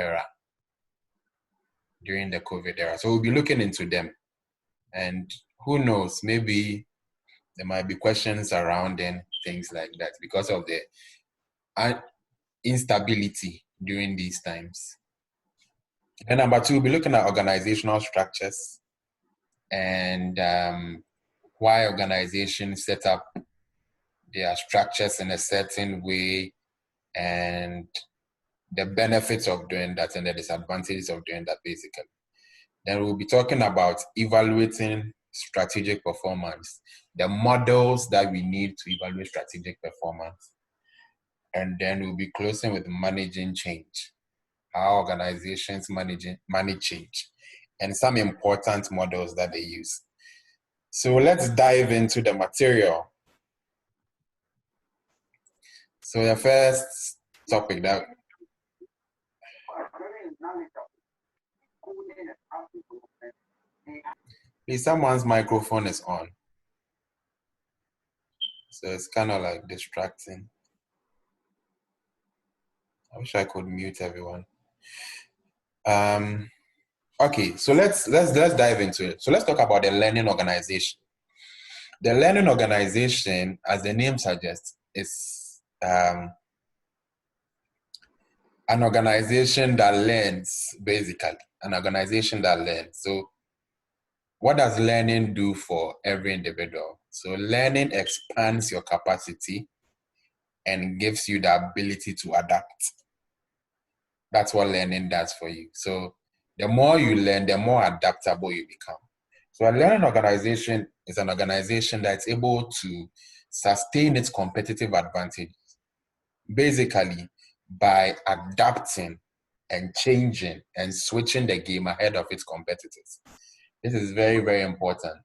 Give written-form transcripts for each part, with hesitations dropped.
era, during the COVID era. So we'll be looking into them. And who knows, maybe there might be questions surrounding things like that because of the instability during these times. And number 2, we'll be looking at organizational structures and why organizations set up their structures in a certain way and the benefits of doing that and the disadvantages of doing that, basically. Then we'll be talking about evaluating strategic performance, the models that we need to evaluate strategic performance. And then we'll be closing with managing change, how organizations manage change, and some important models that they use. So let's dive into the material. So the first topic that please, someone's microphone is on. So it's kind of like distracting. I wish I could mute everyone. Okay, so let's dive into it. So let's talk about the learning organization. The learning organization, as the name suggests, is an organization that learns, basically, an organization that learns. So what does learning do for every individual? So learning expands your capacity and gives you the ability to adapt. That's what learning does for you. So the more you learn, the more adaptable you become. So a learning organization is an organization that's able to sustain its competitive advantage, basically by adapting and changing and switching the game ahead of its competitors. This is very, very important.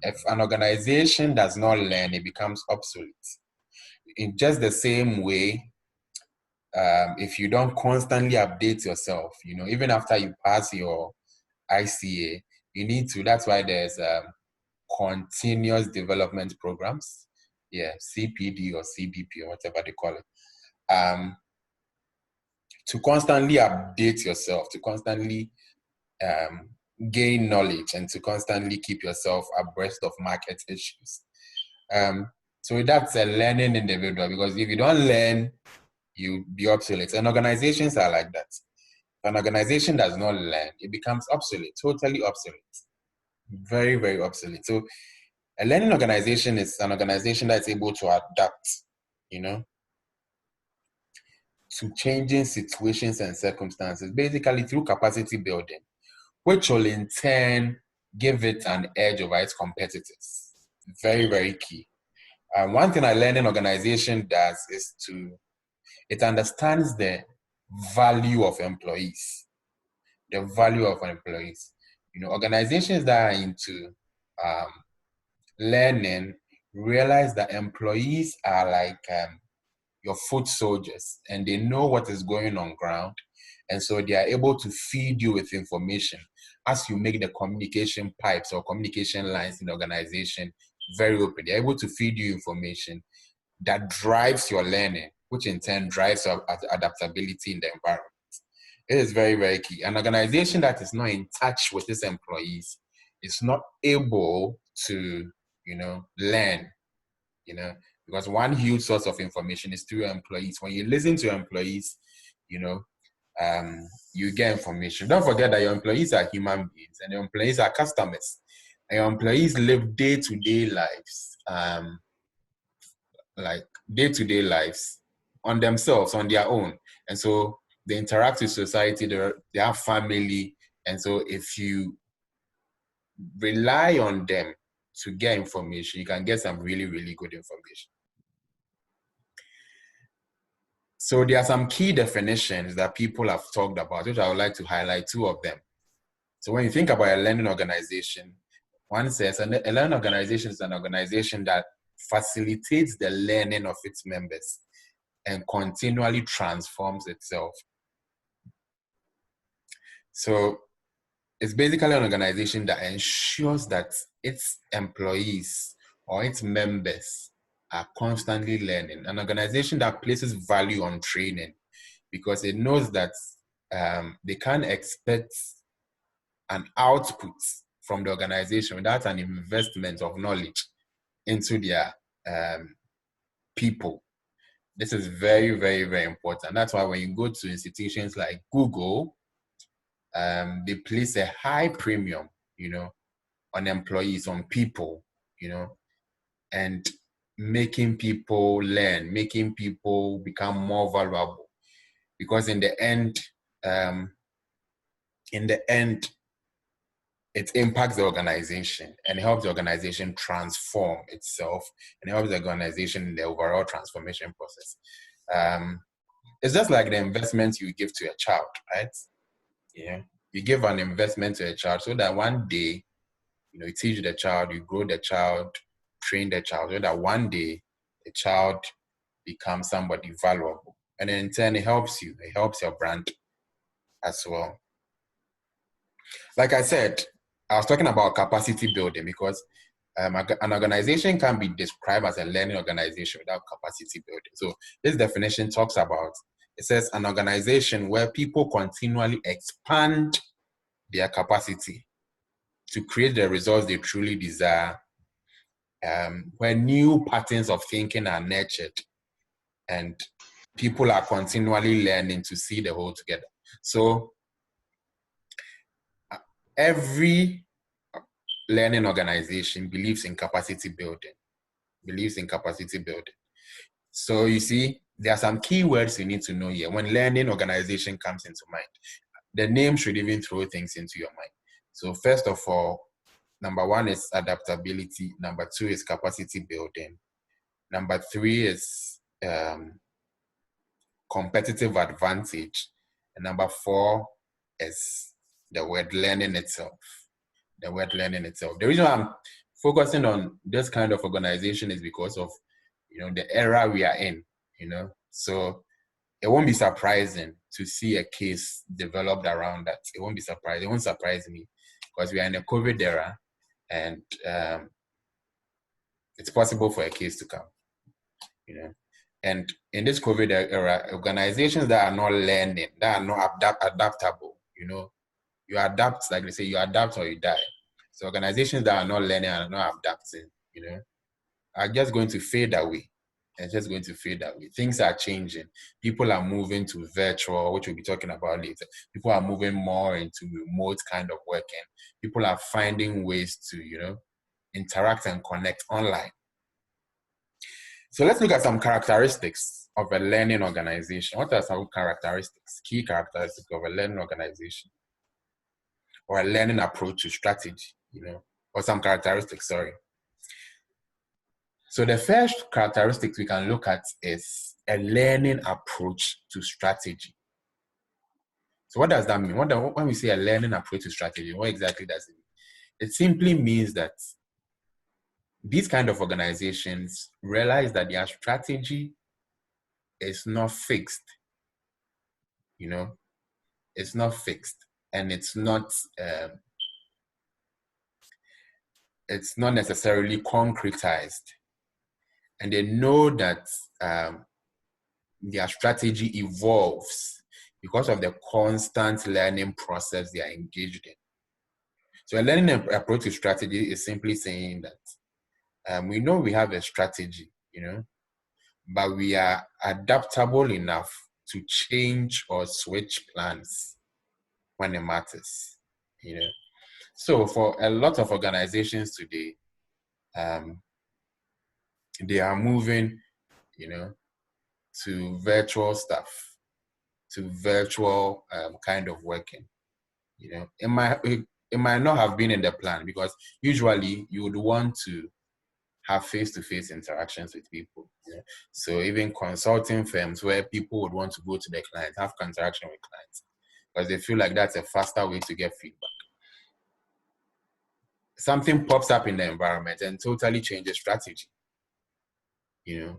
If an organization does not learn, it becomes obsolete. In just the same way, if you don't constantly update yourself, even after you pass your ICA, you need to. That's why there's continuous development programs, CPD or CBP or whatever they call it, to constantly update yourself, to constantly gain knowledge, and to constantly keep yourself abreast of market issues. So that's a learning individual, because if you don't learn, you'll be obsolete. And organizations are like that. If an organization does not learn, it becomes obsolete, totally obsolete. Very, very obsolete. So a learning organization is an organization that's able to adapt, to changing situations and circumstances, basically through capacity building, which will in turn give it an edge over its competitors. Very, very key. One thing a learning organization does is it understands the value of employees. The value of employees. Organizations that are into learning realize that employees are like your foot soldiers, and they know what is going on ground. And so they are able to feed you with information as you make the communication pipes or communication lines in the organization very open. They're able to feed you information that drives your learning, which in turn drives your adaptability in the environment. It is very, very key. An organization that is not in touch with its employees is not able to, learn, because one huge source of information is through your employees. When you listen to your employees, you get information. Don't forget that your employees are human beings and your employees are customers. And your employees live day-to-day lives, like day-to-day lives on themselves, on their own. And so they interact with society, they have family. And so if you rely on them to get information, you can get some really, really good information. So there are some key definitions that people have talked about, which I would like to highlight 2 of them. So when you think about a learning organization, one says a learning organization is an organization that facilitates the learning of its members and continually transforms itself. So it's basically an organization that ensures that its employees or its members are constantly learning. An organization that places value on training, because it knows that they can't expect an output from the organization without an investment of knowledge into their people. This is very, very, very important. That's why when you go to institutions like Google, they place a high premium, on employees, on people, and making people learn, making people become more valuable. Because in the end, it impacts the organization and helps the organization transform itself and helps the organization in the overall transformation process. It's just like the investment you give to a child, right? You give an investment to a child so that one day, you teach the child, you grow the child, train the child, so that one day the child becomes somebody valuable. And then in turn, it helps you. It helps your brand as well. Like I said, I was talking about capacity building because an organization can be described as a learning organization without capacity building. So this definition talks about, it says an organization where people continually expand their capacity to create the results they truly desire, where new patterns of thinking are nurtured and people are continually learning to see the whole together. So every learning organization believes in capacity building, So you see, there are some keywords you need to know here. When learning organization comes into mind, the name should even throw things into your mind. So first of all, number one is adaptability. Number two is capacity building. Number three is competitive advantage. And number four is the word learning itself. The reason I'm focusing on this kind of organization is because of, the era we are in, So it won't be surprising to see a case developed around that. It won't surprise me because we are in a COVID era and it's possible for a case to come, And in this COVID era, organizations that are not learning, that are not adaptable, you adapt, like they say, you adapt or you die. So organizations that are not learning and are not adapting, are just going to fade away. Things are changing. People are moving to virtual, which we'll be talking about later. People are moving more into remote kind of working. People are finding ways to, interact and connect online. So let's look at some characteristics of a learning organization. What are some key characteristics of a learning organization or a learning approach to strategy, or some characteristics, sorry. So the first characteristic we can look at is a learning approach to strategy. So what does that mean? When we say a learning approach to strategy, what exactly does it mean? It simply means that these kind of organizations realize that their strategy is not fixed. It's not fixed, and it's not necessarily concretized. And they know that their strategy evolves because of the constant learning process they are engaged in. So a learning approach to strategy is simply saying that we know we have a strategy, but we are adaptable enough to change or switch plans when it matters, So for a lot of organizations today, they are moving, to virtual stuff, to virtual kind of working. It might not have been in the plan because usually you would want to have face-to-face interactions with people. So even consulting firms where people would want to go to their clients, have interaction with clients, because they feel like that's a faster way to get feedback. Something pops up in the environment and totally changes strategy.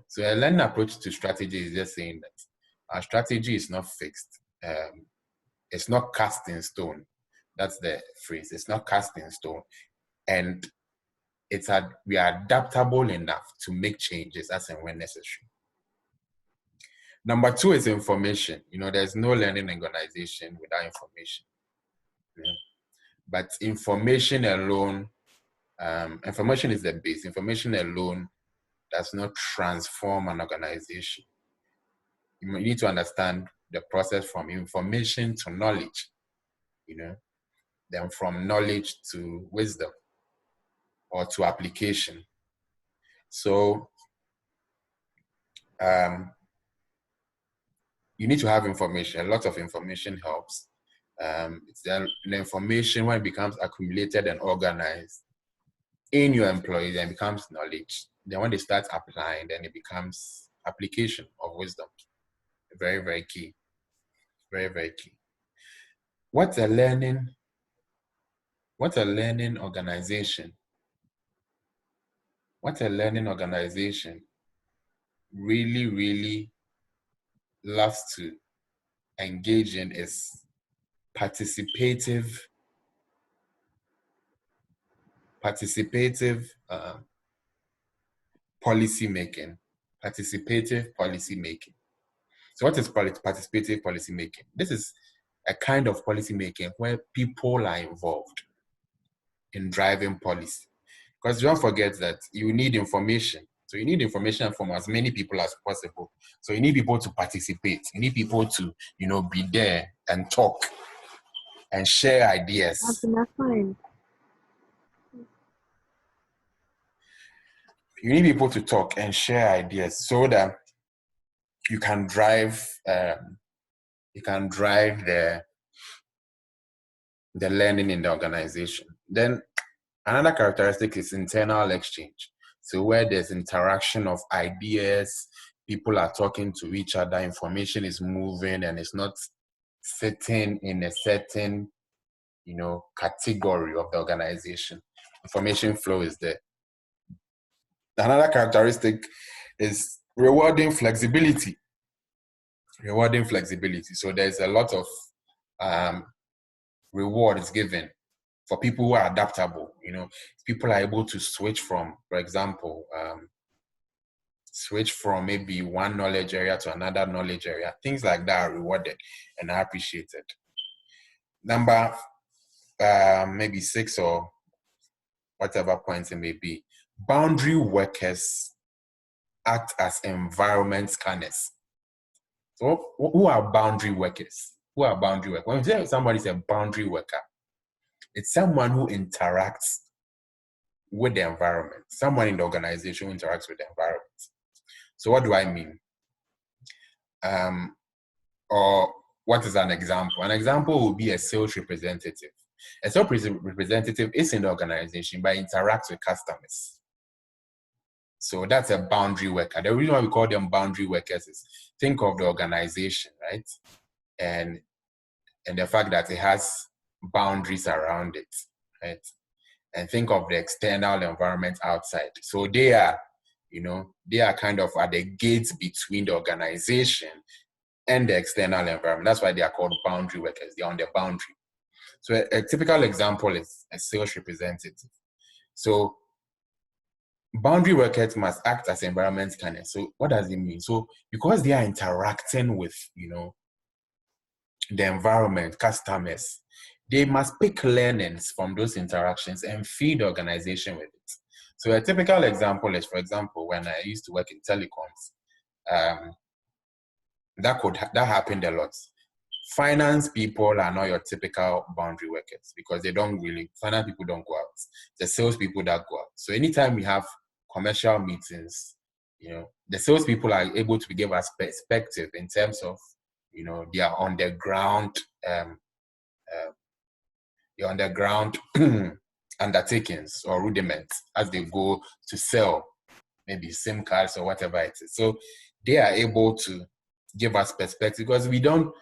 So a learning approach to strategy is just saying that our strategy is not fixed. It's not cast in stone. That's the phrase. It's not cast in stone. And we are adaptable enough to make changes as and when necessary. Number two is information. There's no learning organization without information. But information alone, information is the base. Information alone does not transform an organization. You need to understand the process from information to knowledge, then from knowledge to wisdom or to application. So you need to have information. A lot of information helps. It's the information, when it becomes accumulated and organized in your employees, then it becomes knowledge. Then when they start applying, then it becomes application of wisdom. Very, very key. Very, very key. What a learning organization. What a learning organization really, really loves to engage in is participative policy making. Participative policy making. So what is participative policy making? This is a kind of policy making where people are involved in driving policy. Because don't forget that you need information. So you need information from as many people as possible. So you need people to participate. You need people to, be there and talk and share ideas. That's fine. You need people to talk and share ideas so that you can drive the learning in the organization. Then another characteristic is internal exchange. So where there's interaction of ideas, people are talking to each other, information is moving and it's not sitting in a certain, category of the organization. Information flow is there. Another characteristic is rewarding flexibility. So there's a lot of rewards given for people who are adaptable. People are able to switch from, for example, maybe one knowledge area to another knowledge area. Things like that are rewarded and are appreciated. Number maybe 6 or whatever points it may be. Boundary workers act as environment scanners. So who are boundary workers? When you say somebody is a boundary worker, it's someone who interacts with the environment. Someone in the organization who interacts with the environment. So what do I mean? Or what is an example? An example would be a sales representative. A sales representative is in the organization but interacts with customers. So that's a boundary worker. The reason why we call them boundary workers is think of the organization, right? And the fact that it has boundaries around it, right? And think of the external environment outside. So they are kind of at the gates between the organization and the external environment. That's why they are called boundary workers. They're on the boundary. So a typical example is a sales representative. So boundary workers must act as environment scanners. So what does it mean? So because they are interacting with, the environment, customers, they must pick learnings from those interactions and feed the organization with it. So a typical example is, for example, when I used to work in telecoms, that happened a lot. Finance people are not your typical boundary workers because finance people don't go out. The sales people that go out. So anytime we have commercial meetings, the sales people are able to give us perspective in terms of, they are on the ground, undertakings or rudiments as they go to sell maybe SIM cards or whatever it is. So they are able to give us perspective because we don't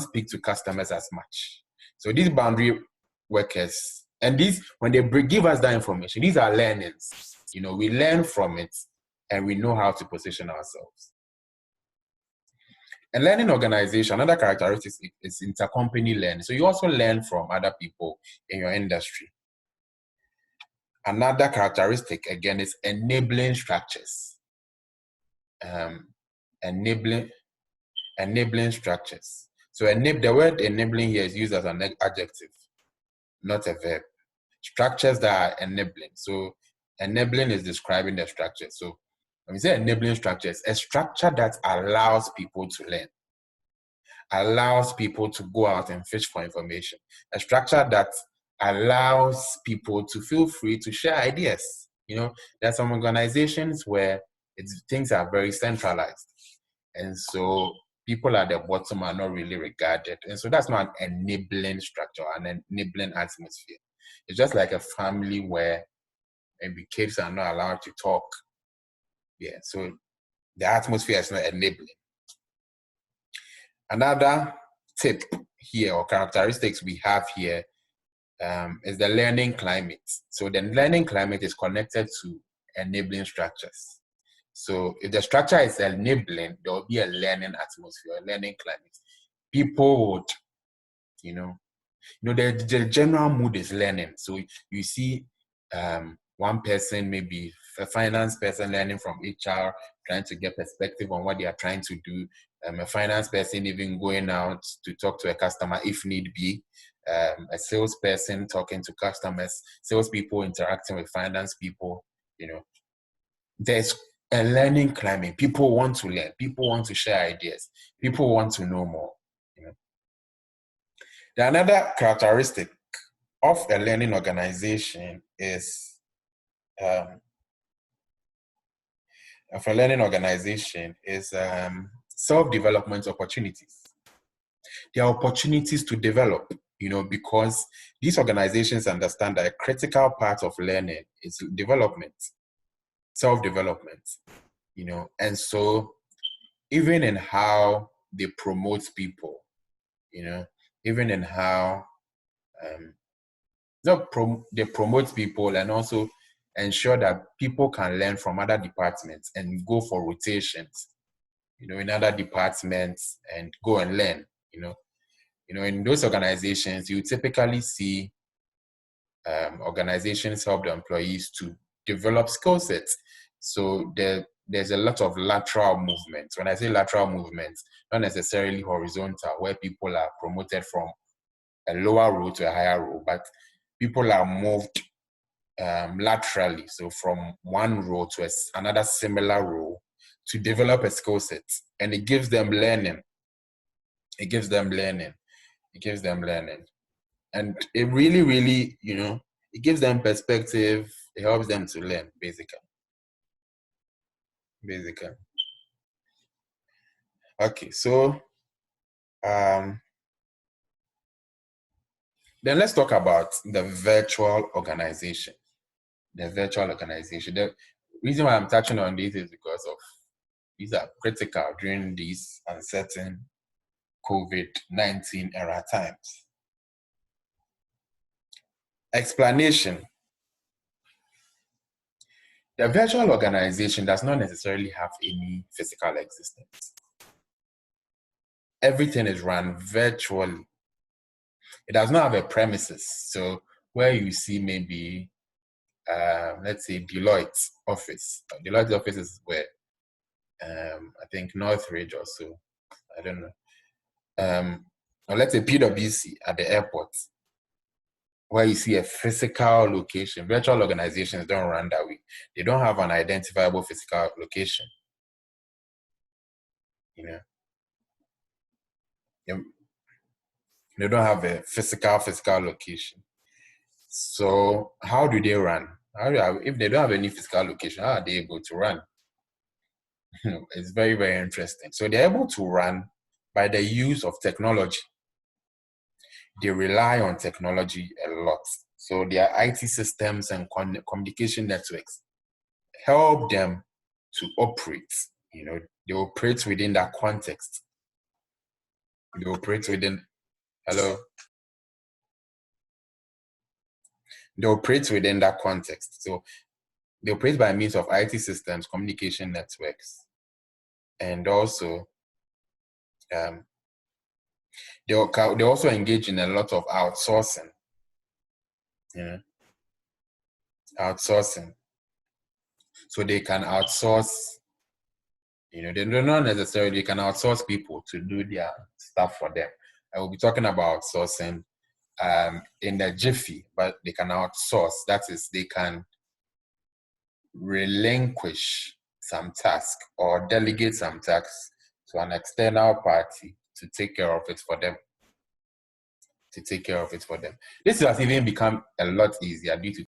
speak to customers as much. So these boundary workers, and when they give us that information, these are learnings. We learn from it and we know how to position ourselves. And learning organization, another characteristic is intercompany learning. So you also learn from other people in your industry. Another characteristic, again, is enabling structures. enabling structures. So the word enabling here is used as an adjective, not a verb. Structures that are enabling. So enabling is describing the structure. So when we say enabling structures, a structure that allows people to learn, allows people to go out and fish for information, a structure that allows people to feel free to share ideas. You know, there are some organizations where things are very centralized, and so people at the bottom are not really regarded, and so that's not an enabling structure, an enabling atmosphere. It's just like a family where maybe kids are not allowed to talk. Yeah, so the atmosphere is not enabling. Another tip here, or characteristics we have here, is the learning climate. So the learning climate is connected to enabling structures. So if the structure is enabling, there will be a learning atmosphere, a learning climate. People would, the general mood is learning. So you see one person, maybe a finance person, learning from HR, trying to get perspective on what they are trying to do. A finance person even going out to talk to a customer if need be. A salesperson talking to customers, salespeople interacting with finance people. There's a learning climate. People want to learn. People want to share ideas. People want to know more. The another characteristic of a learning organization is self-development opportunities. There are opportunities to develop, because these organizations understand that a critical part of learning is development, self-development, and so even in how they promote people, even in how they promote people, and also ensure that people can learn from other departments and go for rotations, in other departments and go and learn, in those organizations, you typically see organizations help the employees to develop skill sets. So there's a lot of lateral movement. When I say lateral movement, not necessarily horizontal, where people are promoted from a lower role to a higher role, but people are moved laterally, so from one role to another similar role to develop a skill set, and it gives them learning. It gives them learning, and it really, really, it gives them perspective. It helps them to learn, basically. Okay, so then let's talk about the virtual organization. The reason why I'm touching on this is because of these are critical during these uncertain COVID-19 era times. Explanation. The virtual organization does not necessarily have any physical existence. Everything is run virtually. It does not have a premises. So where you see maybe, let's say Deloitte's office. Deloitte's office is where, I think Northridge or so. I don't know. Or let's say PwC at the airport, where you see a physical location. Virtual organizations don't run that way. They don't have an identifiable physical location. They don't have a physical location. So how do they run? If they don't have any physical location, how are they able to run? It's very, very interesting. So they're able to run by the use of technology. They rely on technology a lot. So their IT systems and communication networks help them to operate. They operate within that context. They operate within that context. So they operate by means of IT systems, communication networks, and also they also engage in a lot of outsourcing. Outsourcing. So they can outsource You know, they do not necessarily, you can outsource people to do their stuff for them. I will be talking about outsourcing in the jiffy, but they can outsource. That is, they can relinquish some task or delegate some tasks to an external party to take care of it for them. This has even become a lot easier due to